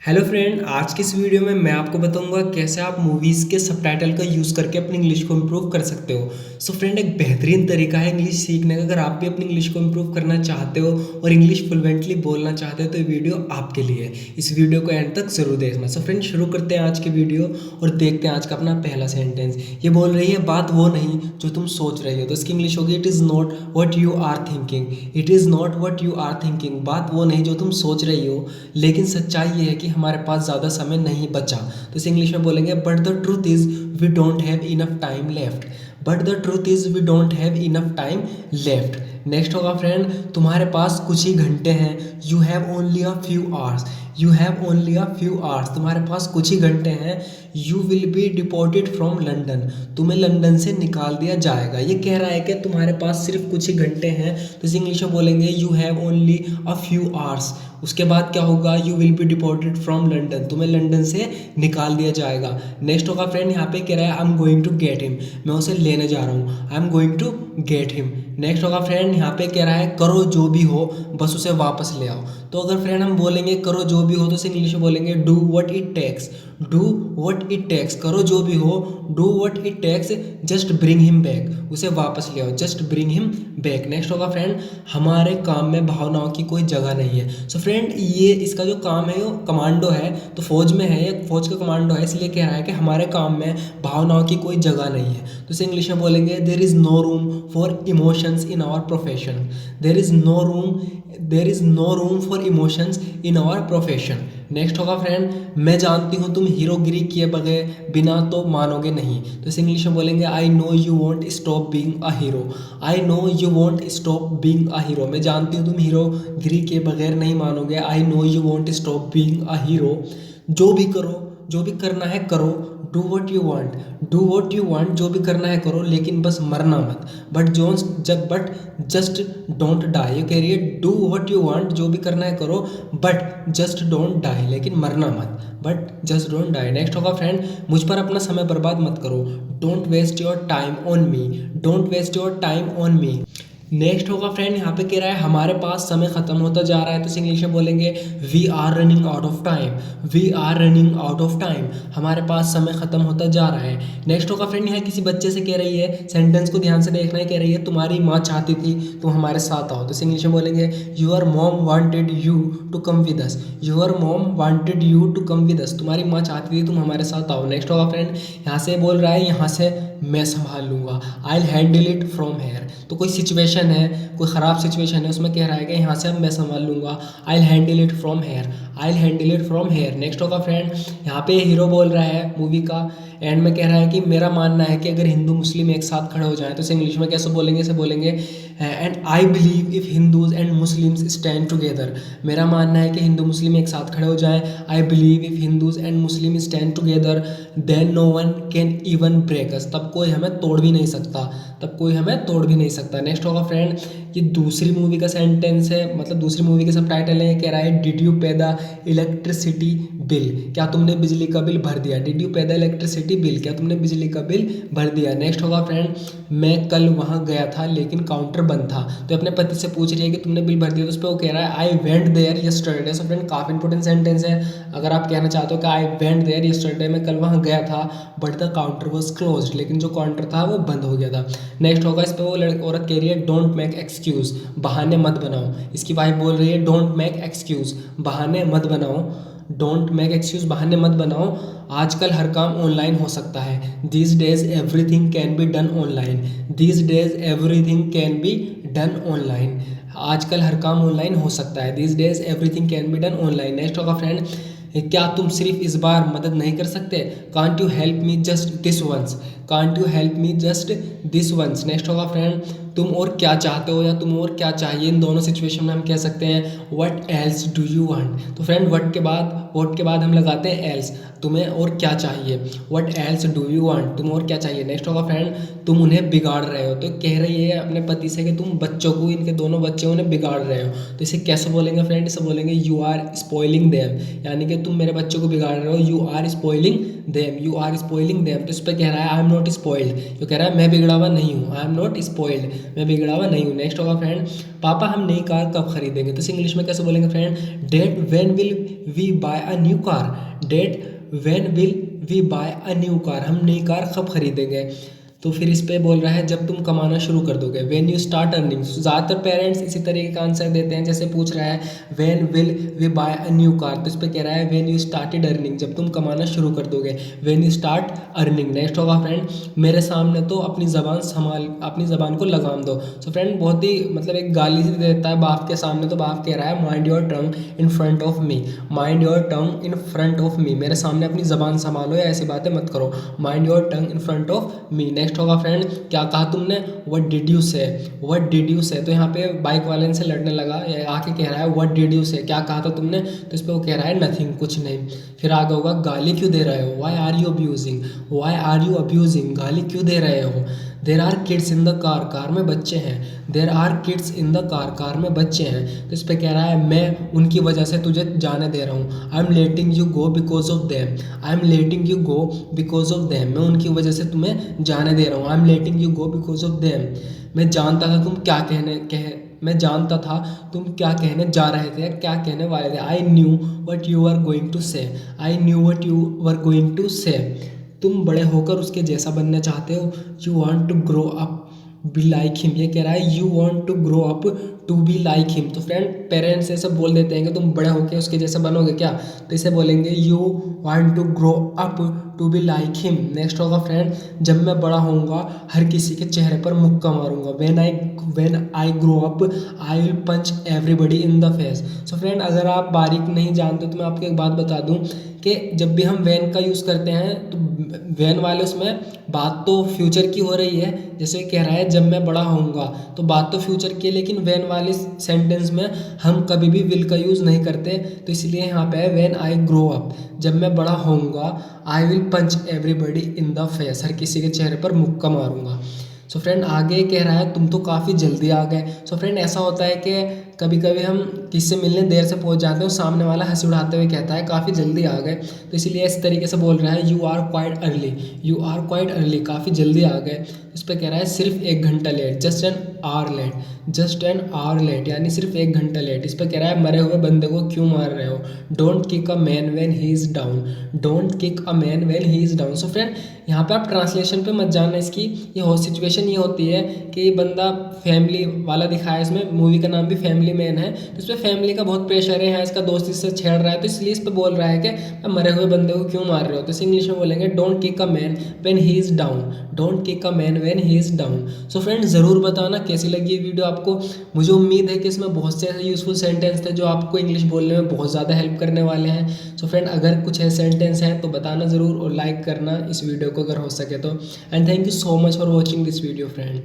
Hello friend, आज की इस वीडियो में मैं आपको बताऊंगा कैसे आप मूवीज़ के सबटाइटल का यूज़ करके अपनी इंग्लिश को इम्प्रूव कर सकते हो। सो फ्रेंड, एक बेहतरीन तरीका है इंग्लिश सीखने का। अगर आप भी अपनी इंग्लिश को इम्प्रूव करना चाहते हो और इंग्लिश फ्लुएंटली बोलना चाहते हो तो ये वीडियो आपके लिए है। इस वीडियो को एंड तक ज़रूर देखना। सो फ्रेंड, शुरू करते हैं आज की वीडियो और देखते हैं आज का अपना पहला सेंटेंस। ये बोल रही है, बात वो नहीं जो तुम सोच रही हो। तो इसकी इंग्लिश होगी, it is not what you are thinking. It is not what you are thinking. बात वो नहीं जो तुम सोच रही हो, लेकिन सच्चाई ये है कि हमारे पास ज़्यादा समय नहीं बचा। तो इसे इंग्लिश में बोलेंगे, but the truth is we don't have enough time left. But the truth is we don't have enough time left. Next होगा फ्रेंड, तुम्हारे पास कुछ ही घंटे हैं। You have only a few hours. You have only a few hours. तुम्हारे पास कुछ ही घंटे हैं। You will be deported from London. तुम्हें लंदन से निकाल दिया जाएगा। ये कह रहा है कि तुम्हारे पास सिर्फ कुछ ही घंटे हैं। तो इसे इंग्लिश में बोलेंगे, you have only a few hours. उसके बाद क्या होगा, you will be deported from London. तुम्हें लंदन से निकाल दिया जाएगा। नेक्स्ट होगा फ्रेंड, यहाँ पे कह रहा है, I am going to get him. मैं उसे लेने जा रहा हूँ। I am going to get him. Next होगा फ्रेंड, यहाँ पे कह रहा है, करो जो भी हो, बस उसे वापस ले आओ। तो अगर फ्रेंड हम बोलेंगे करो जो भी हो, तो इसे इंग्लिश में बोलेंगे, do what it takes. Do what it takes. करो जो भी हो, do what it takes, just bring him back. उसे वापस ले आओ, just bring him back. Next होगा फ्रेंड, हमारे काम में भावनाओं की कोई जगह नहीं है। सो फ्रेंड, ये इसका जो काम है वो कमांडो है, तो फौज में है, ये फौज का कमांडो है, इसलिए कह रहा है कि हमारे काम में भावनाओं की कोई जगह नहीं है। तो इसे इंग्लिश में बोलेंगे, there is no room for emotions in our profession. There is no room, there is no room for emotions in our profession. Next होगा फ्रेंड, मैं जानती हूँ तुम हीरोगिरी किए बगैर बिना तो मानोगे नहीं। तो इसे इंग्लिश में बोलेंगे, I know you won't stop being a hero. I know you won't stop being a hero. मैं जानती हूँ तुम हीरोगिरी के बगैर नहीं मानोगे। I know you won't stop being a hero. जो भी करो, जो भी करना है करो। Do what you want. Do what you want, जो भी करना है करो, लेकिन बस मरना मत। But just don't die. ये कह रही है, डू वट यू वॉन्ट, जो भी करना है करो, बट जस्ट डोंट डाई, लेकिन मरना मत। But just don't die. Next होगा फ्रेंड, मुझ पर अपना समय बर्बाद मत करो। Don't waste your time on me. Don't waste your time on me. Next होगा फ्रेंड, यहाँ पे कह रहा है, हमारे पास समय खत्म होता जा रहा है। तो इंग्लिश में बोलेंगे, we are running out of time. We are running out of time. हमारे पास समय खत्म होता जा रहा है। नेक्स्ट होगा फ्रेंड, यहाँ किसी बच्चे से कह रही है, सेंटेंस को ध्यान से देखना है, कह रही है, तुम्हारी माँ चाहती थी तुम हमारे साथ आओ। तो इंग्लिश में बोलेंगे, your mom wanted you to come with us. Your mom wanted you to come with us. तुम्हारी माँ चाहती थी तुम हमारे साथ आओ। नेक्स्ट होगा फ्रेंड, यहाँ से बोल रहा है, यहाँ से मैं संभाल लूंगा। I handle it from here. तो कोई सिचुएशन है, कोई ख़राब सिचुएशन है, उसमें कह रहा है कि यहाँ से अब मैं संभाल लूंगा। I handle it from here. I handle it from here. Next होगा फ्रेंड, यहाँ पे हीरो बोल रहा है मूवी का, एंड में कह रहा है कि मेरा मानना है कि अगर हिंदू मुस्लिम एक साथ खड़े हो जाए, तो इसे इंग्लिश में कैसे बोलेंगे, इसे बोलेंगे, and I believe if Hindus and Muslims stand together. मेरा मानना है कि हिंदू मुस्लिम एक साथ खड़े हो जाएं। I believe if Hindus and Muslim stand together, then no one can even break us. तब कोई हमें तोड़ भी नहीं सकता। तब कोई हमें तोड़ भी नहीं सकता। नेक्स्ट होगा फ्रेंड, ये दूसरी मूवी का सेंटेंस है, मतलब दूसरी मूवी के सब टाइटल है। ये कह रहा है, डिड यू पे द इलेक्ट्रिसिटी बिल। क्या तुमने बिजली का बिल भर दिया। डिड यू पे द इलेक्ट्रिसिटी बिल। क्या तुमने बिजली का बिल भर दिया। नेक्स्ट होगा फ्रेंड, मैं कल वहाँ गया था लेकिन काउंटर बंद था। तो अपने पति से पूछ रही है कि तुमने बिल भर दिया, तो उस पर वो कह रहा है, I went there yesterday. So friend, काफ़ी इंपॉर्टेंट सेंटेंस है। अगर आप कहना चाहते हो कि आई वेंट देयर यस्टरडे, मैं कल वहाँ गया था, but the counter was close, लेकिन जो काउंटर था वो बंद हो गया था। नेक्स्ट होगा, इस पर वो औरत कह रही है, डोंट मेक एक्सक्यूज़। बहाने मत बनाओ। इसकी वाइफ बोल रही है, डोंट मेक एक्सक्यूज़। बहाने मत बनाओ। डोंट मेक एक्सक्यूज़, बहाने मत बनाओ। आजकल हर काम ऑनलाइन हो सकता है। These days everything can be done online. These days everything can be done online. आजकल हर काम ऑनलाइन हो सकता है। These days everything can be done online. Next होगा फ्रेंड, क्या तुम सिर्फ इस बार मदद नहीं कर सकते। Can't you help me just this once. Can't you help me just this once. Next होगा फ्रेंड, तुम और क्या चाहते हो या तुम और क्या चाहिए। इन दोनों सिचुएशन में हम कह सकते हैं, what else do you want. तो फ्रेंड, व्हाट के बाद हम लगाते हैं एल्स। तुम्हें और क्या चाहिए। What else do you want, तुम और क्या चाहिए। नेक्स्ट होगा फ्रेंड, तुम उन्हें बिगाड़ रहे हो। तो कह रही है अपने पति से कि तुम बच्चों को, इनके दोनों बच्चे, उन्हें बिगाड़ रहे हो। तो इसे कैसे बोलेंगे फ्रेंड, इसे बोलेंगे, यू आर स्पॉइलिंग देम। यानी कि तुम मेरे बच्चों को बिगाड़ रहे हो। You are spoiling them. You are spoiling them. तो इस पर कह रहा है, आई एम नॉट स्पॉइल्ड। जो कह रहा है, मैं बिगड़ा हुआ नहीं हूँ। I am not spoiled. मैं बिगड़ा हुआ नहीं हूँ। नेक्स्ट होगा फ्रेंड, पापा हम नई कार कब खरीदेंगे, तो इसे इंग्लिश में कैसे बोलेंगे friend, dad when will we buy a new car, dad when will we buy a new car, हम नई कार कब खरीदेंगे। तो फिर इस पे बोल रहा है जब तुम कमाना शुरू कर दोगे, व्हेन यू स्टार्ट अर्निंग। ज़्यादातर पेरेंट्स इसी तरीके का आंसर देते हैं, जैसे पूछ रहा है when will we buy a new car, तो इस पे कह रहा है व्हेन यू स्टार्टेड अर्निंग, जब तुम कमाना शुरू कर दोगे, when you start earning. Next होगा फ्रेंड, मेरे सामने तो अपनी ज़बान को लगाम दो। सो फ्रेंड बहुत ही मतलब एक गाली से देता है बाप के सामने, तो बाप कह रहा है mind your tongue in front of me, mind your tongue in front of me, मेरे सामने अपनी ज़बान संभालो या ऐसी बातें मत करो, mind your tongue in front of me. Next होगा फ्रेंड, क्या कहा तुमने, व्हाट डिड यू से, व्हाट डिड यू से, तो यहाँ पे बाइक वाले से लड़ने लगा, आके कह रहा है व्हाट डिड यू से, क्या कहा था तुमने, तो इस पे वो कह रहा है नथिंग, कुछ नहीं। फिर आगे होगा गाली क्यों दे रहे हो, why are you abusing, why are you abusing, गाली क्यों दे रहे हो। There are kids in the car, car में बच्चे हैं, there are kids in the car, car में बच्चे हैं, तो इस पे कह रहा है मैं उनकी वजह से तुझे जाने दे रहा हूँ, I am letting you go because of them, I am letting you go because of them, मैं उनकी वजह से तुम्हें जाने दे रहा हूँ, I am letting you go because of them. मैं जानता था तुम क्या मैं जानता था तुम क्या कहने जा रहे थे, क्या कहने वाले थे, I knew what you are going to say, I knew what you are going to say, तुम बड़े होकर उसके जैसा बनना चाहते हो, you want to grow up be like him, ये कह रहा है you want to grow up to be like him. तो फ्रेंड पेरेंट्स ऐसे बोल देते हैं कि तुम बड़े होकर उसके जैसे बनोगे क्या, तो इसे बोलेंगे you want to grow up to be like him. Next होगा फ्रेंड, जब मैं बड़ा होऊंगा हर किसी के चेहरे पर मुक्का मारूंगा, when I grow up I will punch everybody in the face. So friend अगर आप बारीक नहीं जानते तो मैं आपको एक बात बता दूं कि जब भी हम वैन का यूज़ करते हैं तो वैन वाले उसमें बात तो फ्यूचर की हो रही है, जैसे कह रहा है जब मैं बड़ा होऊंगा, तो बात तो फ्यूचर की है, लेकिन वैन वाले सेंटेंस में हम कभी भी विल का यूज़ नहीं करते, तो इसलिए यहाँ पे है व्हेन आई ग्रो अप, जब मैं बड़ा होऊंगा I will punch everybody in the face, हर किसी के चेहरे पर मुक्का मारूंगा। सो फ्रेंड आगे कह रहा है तुम तो काफ़ी जल्दी आ गए। सो फ्रेंड ऐसा होता है कि कभी कभी हम किसी से मिलने देर से पहुंच जाते हैं, सामने वाला हंसी उड़ाते हुए कहता है काफ़ी जल्दी आ गए, तो इसीलिए इस तरीके से बोल रहा है you are quite early, you are quite early, काफ़ी जल्दी आ गए। इस पर कह रहा है सिर्फ 1 घंटा late, just an hour late, just an hour late, यानी सिर्फ 1 घंटा लेट। इस पर कह रहा है मरे हुए बंदे को क्यों मार रहे हो, don't kick a man when he is down, don't kick a man when he is down. So friend यहाँ पे आप ट्रांसलेशन पे मत जाना इसकी, ये हो सिचुएशन ये होती है कि ये बंदा फैमिली वाला दिखाया है, इसमें मूवी का नाम भी फैमिली मैन है, तो इस पर फैमिली का बहुत प्रेशर है, यहाँ इसका दोस्त इससे छेड़ रहा है, तो इसलिए इस पर बोल रहा है कि मरे हुए बंदे को क्यों मार रहे हो, तो इसे इंग्लिश में बोलेंगे don't kick a man when he is down, don't kick a man when he is down. So friend ज़रूर बताना कैसी लगी ये वीडियो आपको, मुझे उम्मीद है कि इसमें बहुत से ऐसे यूजफुल सेंटेंस थे जो आपको इंग्लिश बोलने में बहुत ज़्यादा हेल्प करने वाले हैं। सो फ्रेंड अगर कुछ ऐसे सेंटेंस हैं तो बताना ज़रूर और लाइक करना इस वीडियो को अगर हो सके तो। And thank you so much for watching this video friend.